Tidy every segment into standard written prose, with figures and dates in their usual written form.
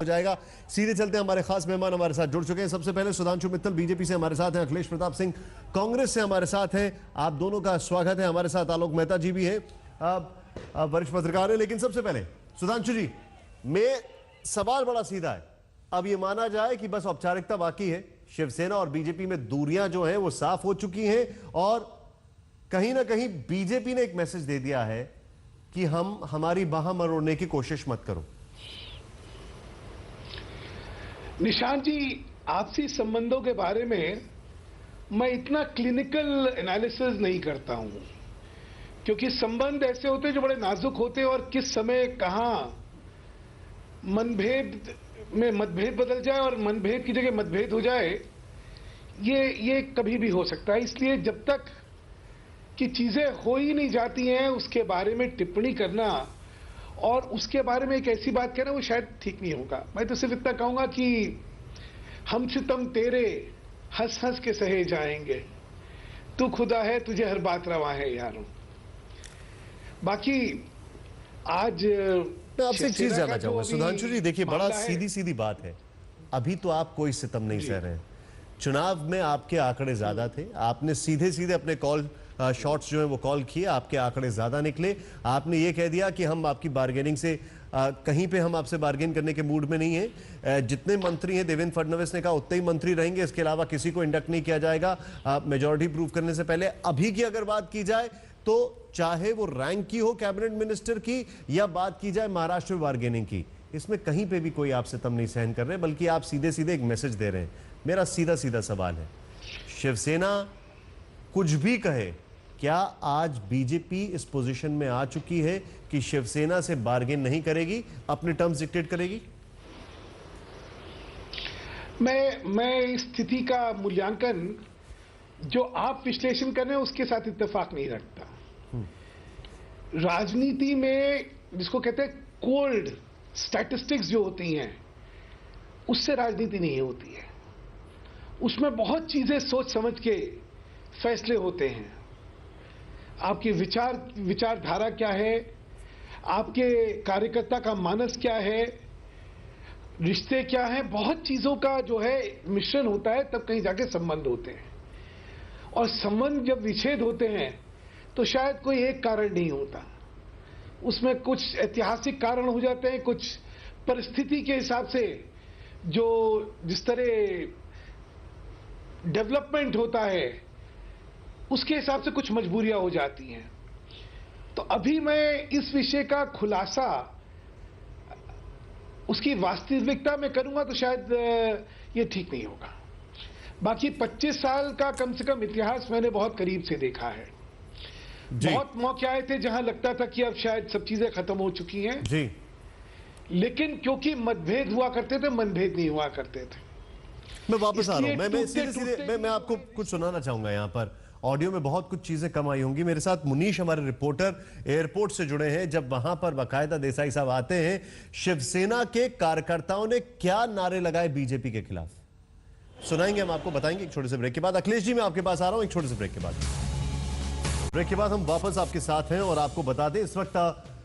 हो जाएगा। सीधे चलते हैं, हमारे खास मेहमान हमारे साथ जुड़ चुके हैं। सबसे पहले सुधांशु मित्तल बीजेपी से हमारे साथ हैं, अखिलेश प्रताप सिंह कांग्रेस से हमारे साथ हैं। आप दोनों का स्वागत है। हमारे साथ आलोक मेहता जी भी हैं, वरिष्ठ पत्रकार हैं। लेकिन सबसे पहले सुधांशु जी, मैं सवाल बड़ा सीधा है। अब ये माना जाए कि बस औपचारिकता बाकी है, शिवसेना और बीजेपी में दूरियां जो हैं वो साफ हो चुकी हैं और कहीं ना कहीं बीजेपी ने एक मैसेज दे दिया है कि हम हमारी बाह मरोड़ने की कोशिश मत करो। निशांत जी, आपसी संबंधों के बारे में मैं इतना क्लिनिकल एनालिसिस नहीं करता हूं, क्योंकि संबंध ऐसे होते हैं जो बड़े नाजुक होते हैं और किस समय कहां मनभेद में मतभेद बदल जाए और मनभेद की जगह मतभेद हो जाए, ये कभी भी हो सकता है। इसलिए जब तक कि चीजें हो ही नहीं जाती हैं उसके बारे में टिप्पणी करना और उसके बारे में एक ऐसी बात कहना वो शायद ठीक नहीं होगा। मैं तो सिर्फ इतना कहूंगा कि हम सितम तेरे हंस हंस के सहे जाएंगे, तू खुदा है तुझे हर बात रवा है यारों। बाकी आज मैं आपसे एक चीज जानना चाहूंगा सुधांशु जी, देखिए बड़ा सीधी सीधी बात है, अभी तो आप कोई सितम नहीं सह रहे हैं। चुनाव में आपके आंकड़े ज्यादा थे, आपने सीधे सीधे अपने कॉल शॉट्स जो है वो कॉल किए, आपके आंकड़े ज्यादा निकले। आपने ये कह दिया कि हम आपकी बार्गेनिंग से कहीं पे हम आपसे बार्गेन करने के मूड में नहीं है। जितने मंत्री हैं, देवेंद्र फडणवीस ने कहा उतने ही मंत्री रहेंगे, इसके अलावा किसी को इंडक्ट नहीं किया जाएगा मेजॉरिटी प्रूव करने से पहले। अभी की अगर बात की जाए तो चाहे वो रैंक की हो कैबिनेट मिनिस्टर की या बात की जाए महाराष्ट्र में बार्गेनिंग की, इसमें कहीं पे भी कोई आप सितम नहीं सहन कर रहे, बल्कि आप सीधे सीधे एक मैसेज दे रहे हैं। मेरा सीधा सीधा सवाल है, शिवसेना कुछ भी कहे, क्या आज बीजेपी इस पोजीशन में आ चुकी है कि शिवसेना से बार्गेन नहीं करेगी, अपने टर्म्स डिक्टेट करेगी? मैं इस स्थिति का मूल्यांकन जो आप विश्लेषण कर रहे हैं उसके साथ इत्तेफाक नहीं रखता। राजनीति में जिसको कहते हैं कोल्ड स्टैटिस्टिक्स जो होती हैं, उससे राजनीति नहीं होती है। उसमें बहुत चीजें सोच समझ के फैसले होते हैं। आपकी विचारधारा क्या है, आपके कार्यकर्ता का मानस क्या है, रिश्ते क्या हैं, बहुत चीजों का जो है मिश्रण होता है, तब कहीं जाके संबंध होते हैं। और संबंध जब विच्छेद होते हैं तो शायद कोई एक कारण नहीं होता, उसमें कुछ ऐतिहासिक कारण हो जाते हैं, कुछ परिस्थिति के हिसाब से जो जिस तरह डेवलपमेंट होता है उसके हिसाब से कुछ मजबूरियां हो जाती हैं। तो अभी मैं इस विषय का खुलासा उसकी वास्तविकता में करूंगा तो शायद ये ठीक नहीं होगा। बाकी 25 साल का कम से कम इतिहास मैंने बहुत करीब से देखा है। बहुत मौके आए थे जहां लगता था कि अब शायद सब चीजें खत्म हो चुकी हैं जी, लेकिन क्योंकि मतभेद हुआ करते थे, मनभेद नहीं हुआ करते थे। मैं वापस आ रहा हूं, मैं सीधे मैं आपको कुछ सुनाना चाहूंगा। यहां पर ऑडियो में बहुत कुछ चीजें कम आई होंगी। मेरे साथ मुनीश हमारे रिपोर्टर एयरपोर्ट से जुड़े हैं। जब वहां पर बाकायदा देसाई साहब आते हैं, शिवसेना के कार्यकर्ताओं ने क्या नारे लगाए बीजेपी के खिलाफ, सुनाएंगे, हम आपको बताएंगे एक छोटे से ब्रेक के बाद। अखिलेश जी, मैं आपके पास आ रहा हूं एक छोटे से ब्रेक के बाद। ब्रेक के बाद हम वापस आपके साथ हैं और आपको बता दें, इस वक्त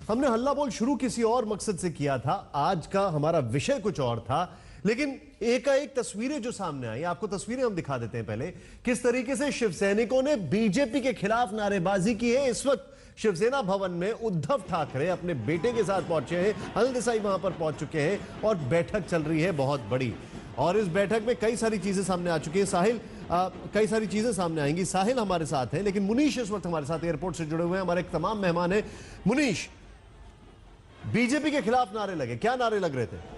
हमने हल्ला बोल शुरू किसी और मकसद से किया था, आज का हमारा विषय कुछ और था, लेकिन एकाएक तस्वीरें जो सामने आई, आपको तस्वीरें हम दिखा देते हैं पहले, किस तरीके से शिवसैनिकों ने बीजेपी के खिलाफ नारेबाजी की है। इस वक्त शिवसेना भवन में उद्धव ठाकरे अपने बेटे के साथ पहुंचे हैं, अनिल देसाई वहां पर पहुंच चुके हैं और बैठक चल रही है बहुत बड़ी। और इस बैठक में कई सारी चीजें सामने आ चुकी है। साहिल, कई सारी चीजें सामने आएंगी। साहिल हमारे साथ है, लेकिन मुनीश इस वक्त हमारे साथ एयरपोर्ट से जुड़े हुए हैं, हमारे तमाम मेहमान हैं। मुनीश, बीजेपी के खिलाफ नारे लगे, क्या नारे लग रहे थे?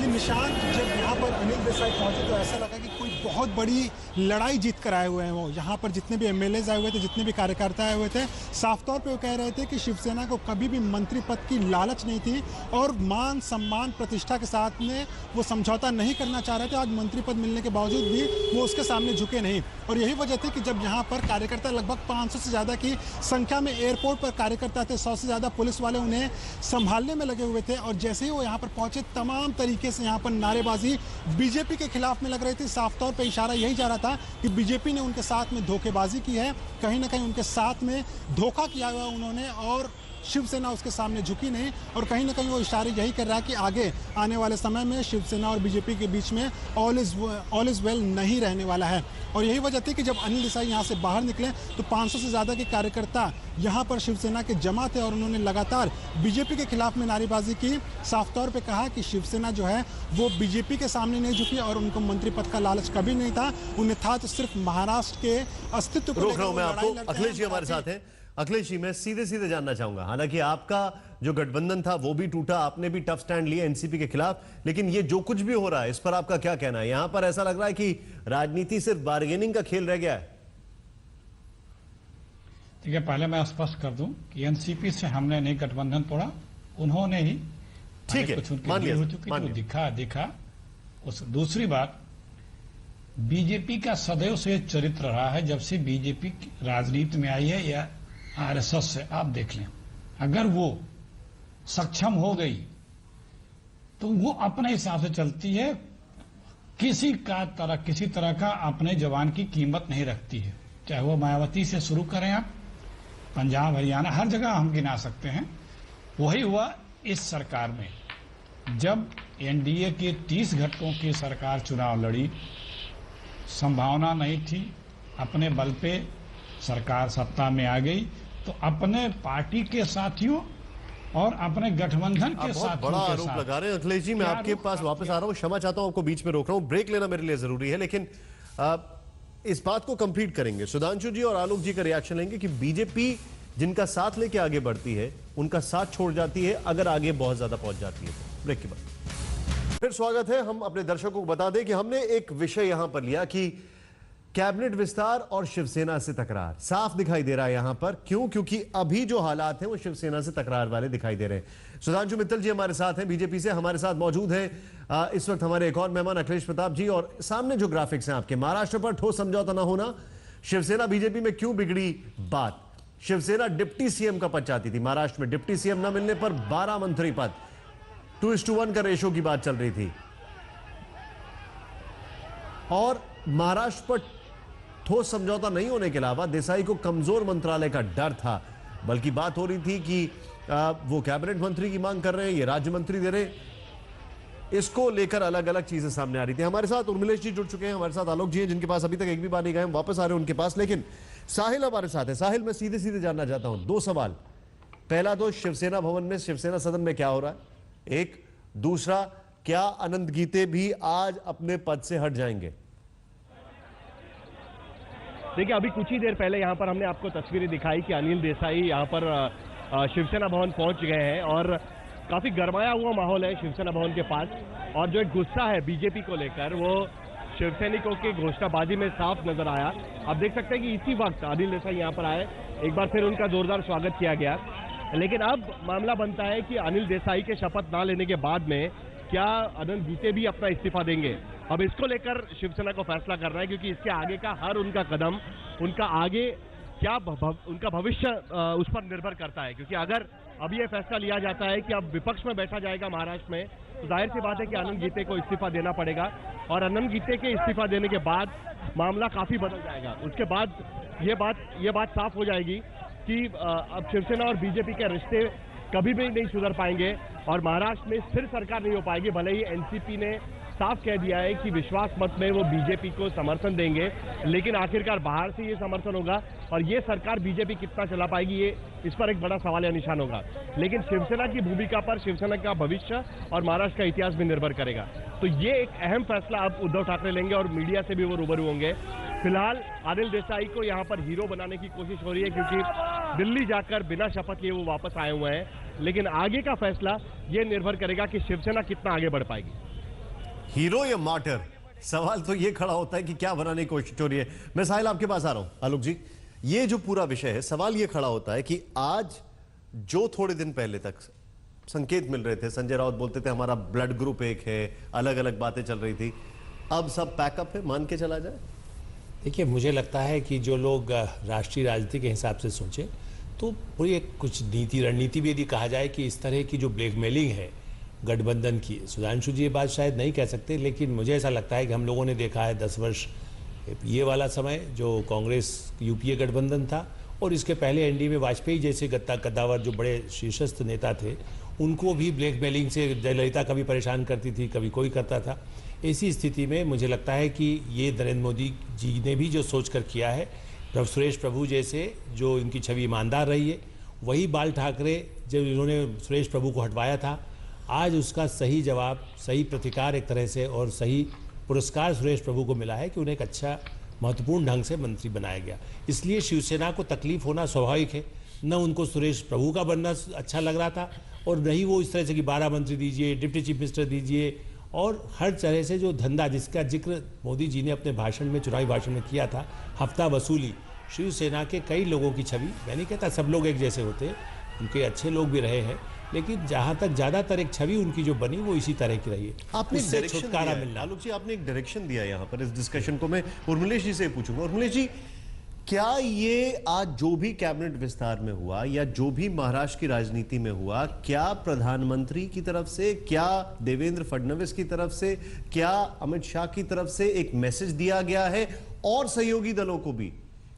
निशांत, जब यहाँ पर अनिल देसाई पहुंचे तो ऐसा लगा कि कोई बहुत बड़ी लड़ाई जीत कर आए हुए हैं। वो यहाँ पर जितने भी एमएलएज आए हुए थे, जितने भी कार्यकर्ता आए हुए थे, साफ तौर पे वो कह रहे थे कि शिवसेना को कभी भी मंत्री पद की लालच नहीं थी और मान सम्मान प्रतिष्ठा के साथ में वो समझौता नहीं करना चाह रहे थे। आज मंत्री पद मिलने के बावजूद भी वो उसके सामने झुके नहीं, और यही वजह थी कि जब यहाँ पर कार्यकर्ता लगभग 500 से ज़्यादा की संख्या में एयरपोर्ट पर कार्यकर्ता थे, 100 से ज़्यादा पुलिस वाले उन्हें संभालने में लगे हुए थे, और जैसे ही वो यहाँ पर पहुंचे तमाम तरीके से यहाँ पर नारेबाजी बीजेपी के खिलाफ में लग रही थी। साफ तौर पे इशारा यही जा रहा था कि बीजेपी ने उनके साथ में धोखेबाजी की है, कहीं ना कहीं उनके साथ में धोखा किया हुआ उन्होंने, और शिवसेना उसके सामने झुकी नहीं, और कहीं ना कहीं वो इशारे यही कर रहा है कि आगे आने वाले समय में शिवसेना और बीजेपी के बीच में ऑल इज वेल नहीं रहने वाला है। और यही वजह थी कि जब अनिल देसाई यहाँ से बाहर निकले तो 500 से ज़्यादा के कार्यकर्ता यहाँ पर शिवसेना के जमा थे और उन्होंने लगातार बीजेपी के खिलाफ में नारेबाजी की। साफ तौर पे कहा कि शिवसेना जो है वो बीजेपी के सामने नहीं झुकी और उनको मंत्री पद का लालच कभी नहीं था, उन्हें था तो सिर्फ महाराष्ट्र के अस्तित्व को रोक रहा हूं मैं आपको। अखिलेश जी हमारे साथ हैं। अखिलेश जी, मैं सीधे जानना चाहूंगा, हालांकि आपका जो गठबंधन था वो भी टूटा, आपने भी टफ स्टैंड लिया एनसीपी के खिलाफ, लेकिन ये जो कुछ भी हो रहा है इस पर आपका क्या कहना है? यहां पर ऐसा लग रहा है कि राजनीति सिर्फ बार्गेनिंग का खेल रह गया है। ठीक है, पहले मैं स्पष्ट कर दूं कि एनसीपी से हमने नहीं गठबंधन तोड़ा, उन्होंने ही। ठीक है, कुछ उनकी डील हो चुकी तो दिखा। उस दूसरी बात, बीजेपी का सदैव से चरित्र रहा है, जब से बीजेपी राजनीति में आई है या आरएसएस से आप देख लें, अगर वो सक्षम हो गई तो वो अपने हिसाब से चलती है, किसी तरह का अपने जवान की कीमत नहीं रखती है। चाहे वो मायावती से शुरू करें आप, पंजाब हरियाणा हर जगह हम गिना सकते हैं। वही हुआ इस सरकार में, जब एनडीए के 30 घटकों की सरकार चुनाव लड़ी, संभावना नहीं थी, अपने बल पे सरकार सत्ता में आ गई, तो अपने पार्टी के साथियों और अपने गठबंधन के साथियों बड़ा के आरोप साथ लगा रहे हैं। अखिलेश जी, मैं आपके पास वापस आ रहा हूं, क्षमा चाहता हूं, आपको बीच में रोक रहा हूं, ब्रेक लेना मेरे लिए जरूरी है, लेकिन इस बात को कंप्लीट करेंगे। सुधांशु जी और आलोक जी का रिएक्शन लेंगे कि बीजेपी जिनका साथ लेके आगे बढ़ती है उनका साथ छोड़ जाती है अगर आगे बहुत ज्यादा पहुंच जाती है। ब्रेक के बाद फिर स्वागत है। हम अपने दर्शकों को बता दें कि हमने एक विषय यहां पर लिया कि कैबिनेट विस्तार और शिवसेना से तकरार साफ दिखाई दे रहा है यहां पर। क्यों? क्योंकि अभी जो हालात हैं वो शिवसेना से तकरार वाले दिखाई दे रहे हैं। सुधांशु मित्तल जी हमारे साथ हैं बीजेपी से, हमारे साथ मौजूद हैं इस वक्त हमारे एक और मेहमान अखिलेश प्रताप जी। और सामने जो ग्राफिक्स हैं आपके, महाराष्ट्र पर ठोस समझौता न होना, शिवसेना बीजेपी में क्यों बिगड़ी बात। शिवसेना डिप्टी सीएम का पद चाहती थी, महाराष्ट्र में डिप्टी सीएम न मिलने पर 12 मंत्री पद, 2:1 का रेशो की बात चल रही थी। और महाराष्ट्र पर ठोस समझौता नहीं होने के अलावा देसाई को कमजोर मंत्रालय का डर था, बल्कि बात हो रही थी कि वो कैबिनेट मंत्री की मांग कर रहे हैं, ये राज्य मंत्री दे रहे हैं, इसको लेकर अलग अलग चीजें सामने आ रही थी। हमारे साथ उर्मिलेश जी जुड़ चुके हैं, हमारे साथ आलोक जी हैं जिनके पास अभी तक एक भी बार नहीं गए, हम वापस आ रहे हैं उनके पास। लेकिन साहिल हमारे साथ है। साहिल, मैं सीधे जानना चाहता हूं 2 सवाल। पहला तो शिवसेना भवन में, शिवसेना सदन में क्या हो रहा है, एक। दूसरा, क्या अनंत गीते भी आज अपने पद से हट जाएंगे? देखिए, अभी कुछ ही देर पहले यहाँ पर हमने आपको तस्वीरें दिखाई कि अनिल देसाई यहाँ पर शिवसेना भवन पहुंच गए हैं और काफी गरमाया हुआ माहौल है शिवसेना भवन के पास। और जो एक गुस्सा है बीजेपी को लेकर वो शिवसैनिकों की घोषणाबाजी में साफ नजर आया। आप देख सकते हैं कि इसी वक्त अनिल देसाई यहाँ पर आए, एक बार फिर उनका जोरदार स्वागत किया गया। लेकिन अब मामला बनता है कि अनिल देसाई के शपथ ना लेने के बाद में क्या अनंत गीते भी अपना इस्तीफा देंगे। अब इसको लेकर शिवसेना को फैसला करना है, क्योंकि इसके आगे का हर उनका कदम, उनका आगे क्या उनका भविष्य उस पर निर्भर करता है। क्योंकि अगर अब ये फैसला लिया जाता है कि अब विपक्ष में बैठा जाएगा महाराष्ट्र में, तो जाहिर सी बात है कि अनंत गीते को इस्तीफा देना पड़ेगा। और अनंत गीते के इस्तीफा देने के बाद मामला काफी बदल जाएगा। उसके बाद ये बात साफ हो जाएगी कि अब शिवसेना और बीजेपी के रिश्ते कभी भी नहीं सुधर पाएंगे और महाराष्ट्र में स्थिर सरकार नहीं हो पाएगी। भले ही एनसीपी ने साफ कह दिया है कि विश्वास मत में वो बीजेपी को समर्थन देंगे, लेकिन आखिरकार बाहर से ये समर्थन होगा और ये सरकार बीजेपी कितना चला पाएगी, ये इस पर एक बड़ा सवाल या निशान होगा। लेकिन शिवसेना की भूमिका पर शिवसेना का भविष्य और महाराष्ट्र का इतिहास भी निर्भर करेगा। तो ये एक अहम फैसला अब उद्धव ठाकरे लेंगे और मीडिया से भी वो रूबरू होंगे। फिलहाल अनिल देसाई को यहाँ पर हीरो बनाने की कोशिश हो रही है, क्योंकि दिल्ली जाकर बिना शपथ लिए वो वापस आए हुए हैं। लेकिन आगे का फैसला ये निर्भर करेगा कि शिवसेना कितना आगे बढ़ पाएगी। हीरो या मार्टर, सवाल तो ये खड़ा होता है कि क्या बनाने की कोशिश हो रही है। मैं साहिल आपके पास आ रहा हूं। आलोक जी, ये जो पूरा विषय है, सवाल ये खड़ा होता है कि आज जो थोड़े दिन पहले तक संकेत मिल रहे थे, संजय राउत बोलते थे हमारा ब्लड ग्रुप एक है, अलग अलग बातें चल रही थी, अब सब पैकअप है, मान के चला जाए। देखिए, मुझे लगता है कि जो लोग राष्ट्रीय राजनीति के हिसाब से सोचें तो पूरी एक कुछ नीति रणनीति भी यदि कहा जाए कि इस तरह की जो ब्लैकमेलिंग है गठबंधन की, सुधांशु जी ये बात शायद नहीं कह सकते, लेकिन मुझे ऐसा लगता है कि हम लोगों ने देखा है 10 वर्ष ये वाला समय जो कांग्रेस यूपीए गठबंधन था, और इसके पहले एनडीए में वाजपेयी जैसे कद्दावर जो बड़े शीर्षस्थ नेता थे, उनको भी ब्लैकमेलिंग से जयललिता कभी परेशान करती थी, कभी कोई करता था। ऐसी स्थिति में मुझे लगता है कि ये नरेंद्र मोदी जी ने भी जो सोच कर किया है, सुरेश प्रभु जैसे जो इनकी छवि ईमानदार रही है, वही बाल ठाकरे जब इन्होंने सुरेश प्रभु को हटवाया था, आज उसका सही जवाब, सही प्रतिकार एक तरह से और सही पुरस्कार सुरेश प्रभु को मिला है कि उन्हें एक अच्छा महत्वपूर्ण ढंग से मंत्री बनाया गया। इसलिए शिवसेना को तकलीफ होना स्वाभाविक है। न उनको सुरेश प्रभु का बनना अच्छा लग रहा था और नहीं वो इस तरह से कि 12 मंत्री दीजिए, डिप्टी चीफ मिनिस्टर दीजिए, और हर तरह से जो धंधा जिसका जिक्र मोदी जी ने अपने भाषण में, चुनावी भाषण में किया था, हफ्ता वसूली, शिवसेना के कई लोगों की छवि, मैं नहीं कहता सब लोग एक जैसे होते, उनके अच्छे लोग भी रहे हैं, लेकिन जहां तक ज्यादातर एक छवि उनकी जो बनी वो इसी तरह की रही है। आपने छुटकारा मिलना, आलोक जी आपने एक डायरेक्शन दिया यहाँ पर इस डिस्कशन को। मैं उर्मिलेश जी से पूछूंगा, उर्मिलेश जी, क्या ये आज जो भी कैबिनेट विस्तार में हुआ या जो भी महाराष्ट्र की राजनीति में हुआ, क्या प्रधानमंत्री की तरफ से, क्या देवेंद्र फडणवीस की तरफ से, क्या अमित शाह की तरफ से एक मैसेज दिया गया है और सहयोगी दलों को भी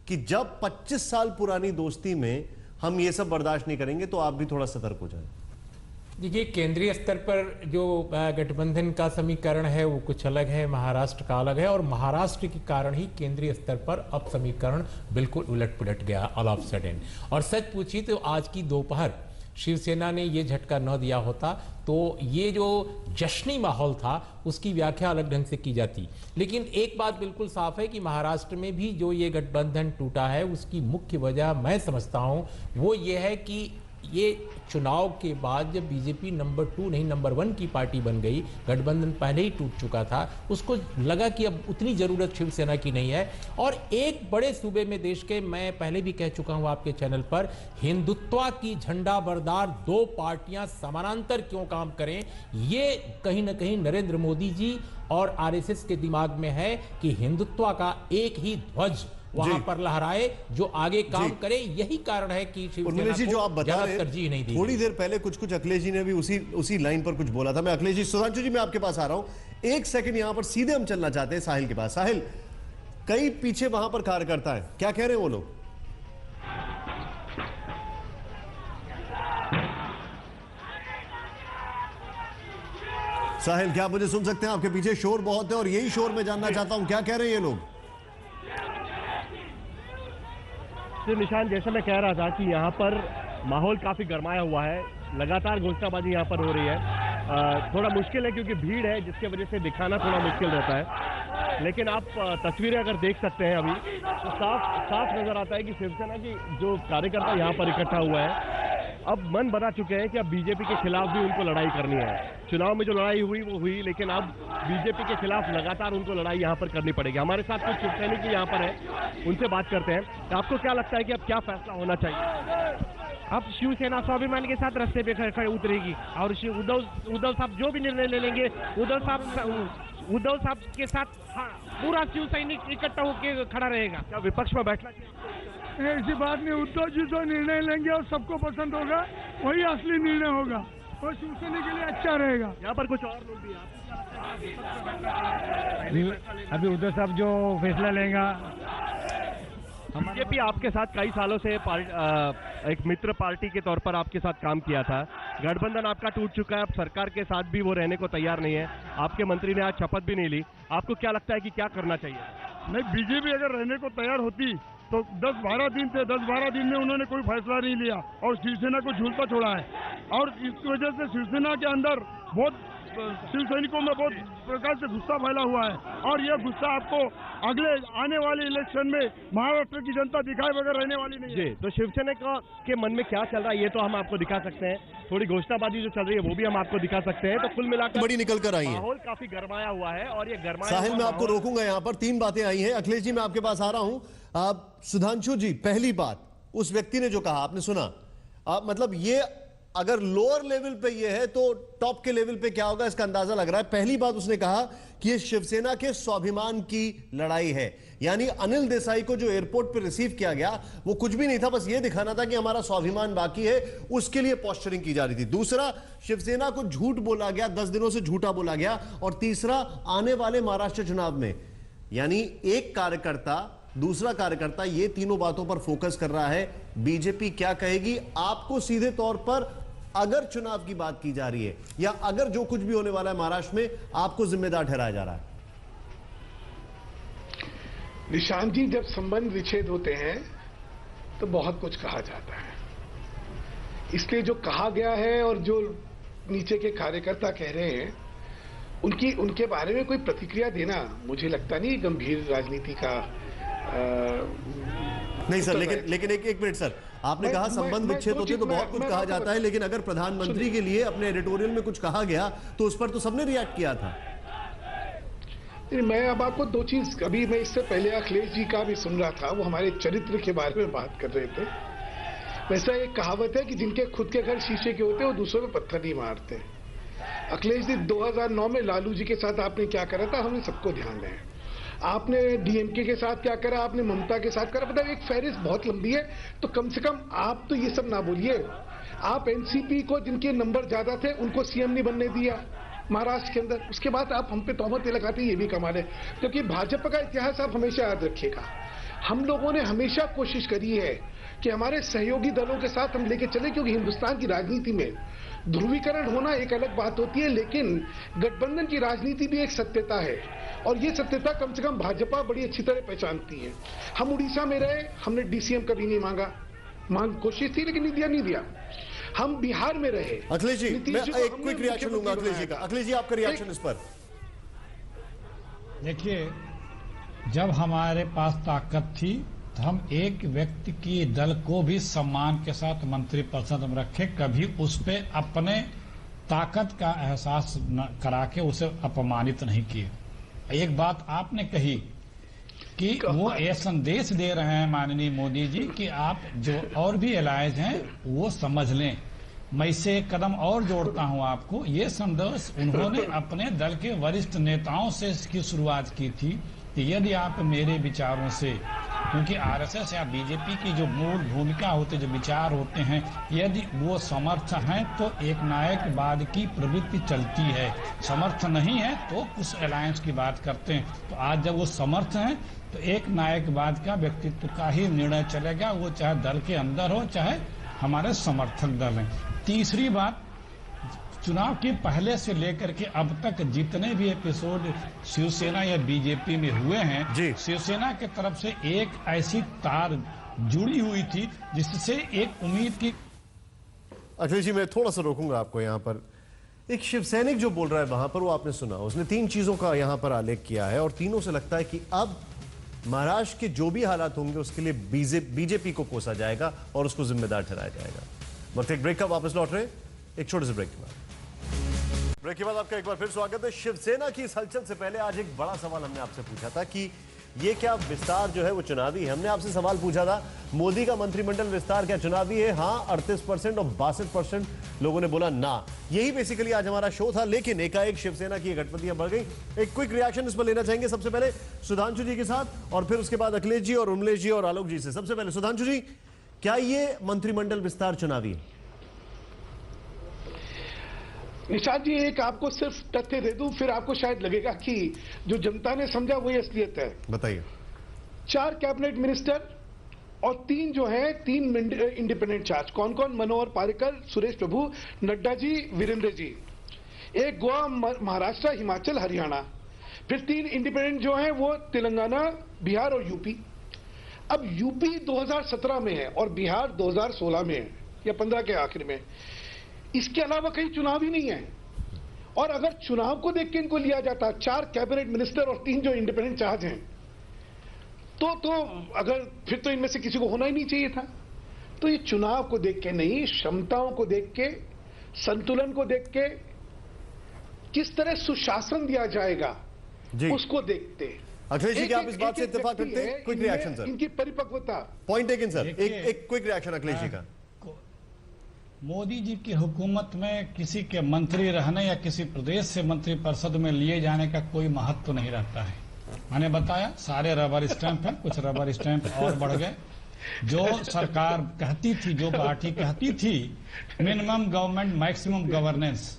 कि जब 25 साल पुरानी दोस्ती में हम ये सब बर्दाश्त नहीं करेंगे तो आप भी थोड़ा सतर्क हो जाएं? देखिए, केंद्रीय स्तर पर जो गठबंधन का समीकरण है वो कुछ अलग है, महाराष्ट्र का अलग है, और महाराष्ट्र के कारण ही केंद्रीय स्तर पर अब समीकरण बिल्कुल उलट पुलट गया ऑल ऑफ सडन। और सच पूछी तो आज की दोपहर शिवसेना ने ये झटका न दिया होता तो ये जो जश्नी माहौल था उसकी व्याख्या अलग ढंग से की जाती। लेकिन एक बात बिल्कुल साफ है कि महाराष्ट्र में भी जो ये गठबंधन टूटा है उसकी मुख्य वजह मैं समझता हूं वो ये है कि ये चुनाव के बाद जब बीजेपी नंबर 2 नहीं नंबर 1 की पार्टी बन गई, गठबंधन पहले ही टूट चुका था, उसको लगा कि अब उतनी जरूरत शिवसेना की नहीं है। और एक बड़े सूबे में देश के, मैं पहले भी कह चुका हूं आपके चैनल पर, हिंदुत्व की झंडा बरदार 2 पार्टियां समानांतर क्यों काम करें, ये कहीं ना कहीं नरेंद्र मोदी जी और आरएसएस के दिमाग में है कि हिंदुत्व का एक ही ध्वज वहां पर लहराए जो आगे काम करे। यही कारण है कि शिवसेना को जो आप बता रहे तरजीह नहीं दी। थोड़ी देर पहले कुछ अखिलेश जी ने भी उसी लाइन पर कुछ बोला था। मैं अखिलेश जी, सुधांशु जी मैं आपके पास आ रहा हूं, एक सेकंड यहां पर सीधे हम चलना चाहते हैं साहिल के पास। साहिल, कई पीछे वहां पर कार्यकर्ता है, क्या कह रहे हैं वो लोग? साहिल, क्या आप मुझे सुन सकते हैं? आपके पीछे शोर बहुत है और यही शोर मैं जानना चाहता हूं, क्या कह रहे हैं ये लोग? निशान, जैसे मैं कह रहा था कि यहाँ पर माहौल काफी गरमाया हुआ है, लगातार घोषणाबाजी यहाँ पर हो रही है। थोड़ा मुश्किल है क्योंकि भीड़ है जिसके वजह से दिखाना थोड़ा मुश्किल रहता है, लेकिन आप तस्वीरें अगर देख सकते हैं अभी तो साफ नजर आता है कि शिवसेना की जो कार्यकर्ता यहाँ पर इकट्ठा हुआ है अब मन बना चुके हैं कि अब बीजेपी के खिलाफ भी उनको लड़ाई करनी है। चुनाव में जो लड़ाई हुई वो हुई, लेकिन अब बीजेपी के खिलाफ लगातार उनको लड़ाई यहाँ पर करनी पड़ेगी। हमारे साथ कुछ शिवसैनिक यहाँ पर है, उनसे बात करते हैं। आपको क्या लगता है कि अब क्या फैसला होना चाहिए? अब शिवसेना स्वाभिमान के साथ रास्ते पे खड़े उतरेगी और उद्धव साहब जो भी निर्णय ले लेंगे, उद्धव साहब के साथ पूरा शिव सैनिक इकट्ठा होकर खड़ा रहेगा। क्या विपक्ष में बैठना चाहिए? ऐसी बात नहीं, उद्धव जी जो निर्णय लेंगे और सबको पसंद होगा वही असली निर्णय होगा और शिवसेना के लिए अच्छा रहेगा। यहाँ पर कुछ और लोग भी हैं। अभी उद्धव साहब जो फैसला लेगा। बीजेपी आपके साथ कई सालों से एक मित्र पार्टी के तौर पर आपके साथ काम किया था, गठबंधन आपका टूट चुका है, अब सरकार के साथ भी वो रहने को तैयार नहीं है, आपके मंत्री ने आज शपथ भी नहीं ली। आपको क्या लगता है कि क्या करना चाहिए? नहीं, बीजेपी अगर रहने को तैयार होती तो 10-12 दिन थे, 10-12 दिन में उन्होंने कोई फैसला नहीं लिया और शिवसेना को झूलता छोड़ा है। और इस वजह से शिवसेना के अंदर बहुत शिव सैनिकों में बहुत प्रकार से गुस्सा फैला हुआ है और यह गुस्सा आपको अगले आने वाले इलेक्शन में महाराष्ट्र की जनता दिखाए बगैर रहने वाली नहीं है। जी, तो शिवसेना के मन में क्या चल रहा है ये तो हम आपको दिखा सकते हैं, थोड़ी घोषणाबाजी जो चल रही है वो भी हम आपको दिखा सकते हैं। तो कुल मिलाकर बड़ी निकल कर आई है, माहौल काफी गरमाया हुआ है और ये गरमाया। साहिल, मैं आपको रोकूंगा, यहाँ पर 3 बातें आई हैं। अखिलेश जी, मैं आपके पास आ रहा हूं। सुधांशु जी, पहली बात, उस व्यक्ति ने जो कहा आपने सुना, मतलब ये अगर लोअर लेवल पे ये है तो टॉप के लेवल पे क्या होगा इसका अंदाजा लग रहा है। पहली बात उसने कहा कि ये शिवसेना के स्वाभिमान की लड़ाई है, यानी अनिल देसाई को जो एयरपोर्ट पे रिसीव किया गया वो कुछ भी नहीं था, बस ये दिखाना था कि हमारा स्वाभिमान बाकी है, उसके लिए पोस्चरिंग की जा रही थी। दूसरा, शिवसेना को झूठ बोला गया, 10 दिनों से झूठा बोला गया। और तीसरा, आने वाले महाराष्ट्र चुनाव में यानी एक कार्यकर्ता दूसरा कार्यकर्ता, ये तीनों बातों पर फोकस कर रहा है। बीजेपी क्या कहेगी? आपको सीधे तौर पर अगर चुनाव की बात की जा रही है या अगर जो कुछ भी होने वाला है महाराष्ट्र में, आपको जिम्मेदार ठहराया जा रहा है? निशांत जी, जब संबंध विच्छेद होते हैं तो बहुत कुछ कहा जाता है। इसलिए जो कहा गया है और जो नीचे के कार्यकर्ता कह रहे हैं उनके बारे में कोई प्रतिक्रिया देना मुझे लगता नहीं गंभीर राजनीति का नहीं सर, लेकिन एक मिनट सर, आपने कहा संबंध विच्छेद होते तो बहुत कुछ कहा जाता है, लेकिन अगर प्रधानमंत्री के लिए अपने एडिटोरियल में कुछ कहा गया तो उस पर तो सबने रिएक्ट किया था। मैं अब आपको दो चीज, अभी मैं इससे पहले अखिलेश जी का भी सुन रहा था, वो हमारे चरित्र के बारे में बात कर रहे थे। वैसा एक कहावत है कि जिनके खुद के घर शीशे के होते हैं वो दूसरों पे पत्थर नहीं मारते। अखिलेश जी, 2009 में लालू जी के साथ आपने क्या करा था, हमें सबको ध्यान है। आपने डीएमके के साथ क्या करा, आपने ममता के साथ करा, पता है एक फहरिस्त बहुत लंबी है, तो कम से कम आप तो ये सब ना बोलिए। आप एनसीपी को जिनके नंबर ज्यादा थे उनको सीएम नहीं बनने दिया महाराष्ट्र के अंदर, उसके बाद आप हम पे तोहमतें लगाते हैं, ये भी कमाल है। क्योंकि भाजपा का इतिहास आप हमेशा याद रखिएगा, हम लोगों ने हमेशा कोशिश करी है कि हमारे सहयोगी दलों के साथ हम लेके चले, क्योंकि हिंदुस्तान की राजनीति में ध्रुवीकरण होना एक अलग बात होती है, लेकिन गठबंधन की राजनीति भी एक सत्यता है, और ये सत्यता कम से कम भाजपा बड़ी अच्छी तरह पहचानती है। हम उड़ीसा में रहे, हमने डीसीएम कभी नहीं मांगा, कोशिश थी लेकिन नहीं दिया। हम बिहार में रहे। अखिलेश जी, मैं एक क्विक रिएक्शन लूंगा अखिलेश जी का। अखिलेश जी, आपका रिएक्शन इस पर। देखिए, जब हमारे पास ताकत थी तो हम एक व्यक्ति की दल को भी सम्मान के साथ मंत्रिपरिषद में रखे, कभी उस पे अपने ताकत का एहसास करा के उसे अपमानित नहीं किए। एक बात आपने कही कि वो ये संदेश दे रहे हैं माननीय मोदी जी कि आप जो और भी अलायंस हैं वो समझ लें। मैं इससे एक कदम और जोड़ता हूं आपको, ये संदेश उन्होंने अपने दल के वरिष्ठ नेताओं से इसकी शुरुआत की थी कि यदि आप मेरे विचारों से, क्योंकि आरएसएस या बीजेपी की जो मूल भूमिका होती है, जो विचार होते हैं, यदि वो समर्थ हैं तो एक नायकवाद की प्रवृत्ति चलती है, समर्थ नहीं है तो उस अलायंस की बात करते हैं। तो आज जब वो समर्थ हैं तो एक नायकवाद का व्यक्तित्व का ही निर्णय चलेगा, वो चाहे दल के अंदर हो चाहे हमारे समर्थक दल हैं। तीसरी बात, चुनाव के पहले से लेकर के अब तक जितने भी एपिसोड शिवसेना या बीजेपी में हुए हैं, शिवसेना की तरफ से एक ऐसी तार जुड़ी हुई थी जिससे एक उम्मीद की। अखिलेश जी, मैं थोड़ा सा रोकूंगा आपको यहाँ पर। एक शिवसैनिक जो बोल रहा है वहां पर, वो आपने सुना, उसने 3 चीजों का यहाँ पर आलेख किया है और तीनों से लगता है कि अब महाराष्ट्र के जो भी हालात होंगे उसके लिए बीजेपी को कोसा जाएगा और उसको जिम्मेदार ठहराया जाएगा। वक्त एक ब्रेक का, वापस लौट रहे एक छोटे से ब्रेक के बाद। ब्रेक के बाद आपका एक बार फिर स्वागत है। शिवसेना की इस हलचल से पहले आज एक बड़ा सवाल हमने आपसे पूछा था कि ये क्या विस्तार जो है वो चुनावी है। हमने आपसे सवाल पूछा था, मोदी का मंत्रिमंडल विस्तार क्या चुनावी है? हाँ 38% और 62% लोगों ने बोला ना। यही बेसिकली आज हमारा शो था, लेकिन एकाएक शिवसेना की गठबंधियां बढ़ गई। एक क्विक रिएक्शन इस पर लेना चाहेंगे, सबसे पहले सुधांशु जी के साथ और फिर उसके बाद अखिलेश जी और उमलेश जी और आलोक जी से। सबसे पहले सुधांशु जी, क्या ये मंत्रिमंडल विस्तार चुनावी है? निशांत जी, एक आपको सिर्फ तथ्य दे दूं, फिर आपको शायद लगेगा कि जो जनता ने समझा वही असलियत है। बताइए। 4 कैबिनेट मिनिस्टर और 3 जो हैं 3 इंडिपेंडेंट चार्ज। कौन कौन? मनोहर पारिकर, सुरेश प्रभु, नड्डा जी, वीरेंद्र जी। एक गोवा, महाराष्ट्र, हिमाचल, हरियाणा। फिर 3 इंडिपेंडेंट जो हैं वो तेलंगाना, बिहार और यूपी। अब यूपी 2017 में है और बिहार 2016 में है या 15 के आखिर में। इसके अलावा कहीं चुनाव ही नहीं है। और अगर चुनाव को देख के इनको लिया जाता, 4 कैबिनेट मिनिस्टर और 3 जो इंडिपेंडेंट चार्ज हैं, तो अगर फिर तो इनमें से किसी को होना ही नहीं चाहिए था। तो ये चुनाव को देख के नहीं, क्षमताओं को देख के, संतुलन को देख के, किस तरह सुशासन दिया जाएगा उसको देखते। अखिलेश जी, क्या आप इस बात से इत्तेफाक करते हैं? Quick reaction sir. इनकी परिपक्वता। Point taken sir. एक क्विक रिएक्शन अखिलेश जी का। मोदी जी की हुकूमत में किसी के मंत्री रहने या किसी प्रदेश से मंत्रिपरिषद में लिए जाने का कोई महत्व नहीं रहता है। मैंने बताया सारे रबर स्टैंप हैं, कुछ रबर स्टैंप और बढ़ गए। जो सरकार कहती थी, जो पार्टी कहती थी मिनिमम गवर्नमेंट मैक्सिमम गवर्नेंस,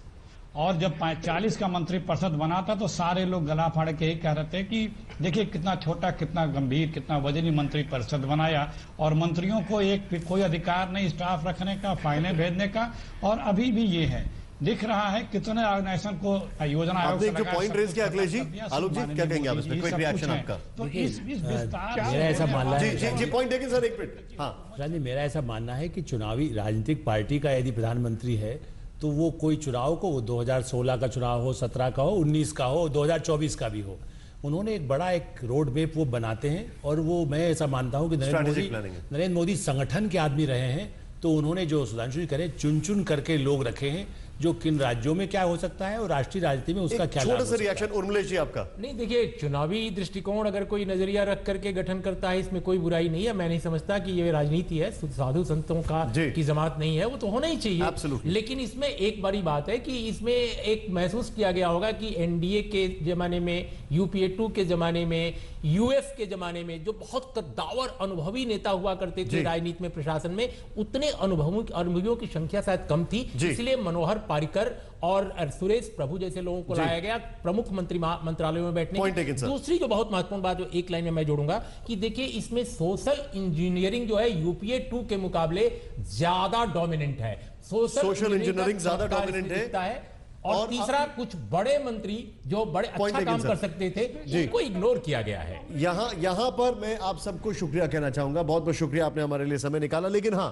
और जब 40 का मंत्रिपरिषद बना था तो सारे लोग गला फाड़ के ही कह रहे थे कि देखिए कितना छोटा, कितना गंभीर, कितना वजनी मंत्रिपरिषद बनाया और मंत्रियों को एक कोई अधिकार नहीं स्टाफ रखने का, फाइलें भेजने का। और अभी भी ये है, दिख रहा है कितने ऑर्गेनाइजेशन को योजना आयोग आपने जो पॉइंट रेज किया अखिलेश जी, आलोक जी क्या कहेंगे आप इसमें? क्विक रिएक्शन आपका। तो इस विस्तार मेरा ऐसा मानना है, जी पॉइंट देखें सर, एक मिनट। हाँ रानी, मेरा ऐसा मानना है कि चुनावी राजनीतिक पार्टी का यदि प्रधानमंत्री है तो वो कोई चुनाव को, वो 2016 का चुनाव हो, 17 का हो, 19 का हो, 2024 का भी हो, उन्होंने एक बड़ा एक रोड मैप वो बनाते हैं। और वो मैं ऐसा मानता हूं कि नरेंद्र मोदी संगठन के आदमी रहे हैं, तो उन्होंने जो सुधांशु जी करे चुन चुन करके लोग रखे हैं जो किन राज्यों में क्या हो सकता है और राष्ट्रीय राजनीति में उसका क्या छोटा सा रिएक्शन उर्मिलेश जी आपका। नहीं, देखिए, चुनावी दृष्टिकोण अगर कोई नजरिया रख करके गठन करता है, इसमें कोई बुराई नहीं है। मैं नहीं समझता कि ये राजनीति है, साधु संतों का की जमात नहीं है, वो तो होना ही चाहिए। लेकिन इसमें एक बड़ी बात है कि इसमें एक महसूस किया गया होगा कि एनडीए के जमाने में, यूपीए 2 के जमाने में, यूएफ के जमाने में जो बहुत कद्दावर अनुभवी नेता हुआ करते थे राजनीति में, प्रशासन में, उतने अनुभवियों की संख्या शायद कम थी। इसलिए मनोहर पारिकर और सुरेश प्रभु जैसे लोगों को लाया गया प्रमुख मंत्रालयों में बैठने। दूसरी जो बहुत महत्वपूर्ण बात, जो एक लाइन में मैं जोड़ूंगा, कि देखिए इसमें सोशल इंजीनियरिंग जो है यूपीए 2 के मुकाबले ज्यादा डोमिनेंट है। सोशल इंजीनियरिंग ज्यादा डोमिनेंट है। और तीसरा, कुछ बड़े मंत्री जो बड़े अच्छा काम कर सकते थे, उनको इग्नोर किया गया है। यहां पर मैं आप सबको शुक्रिया कहना चाहूंगा, बहुत बहुत शुक्रिया, आपने हमारे लिए समय निकाला। लेकिन हाँ,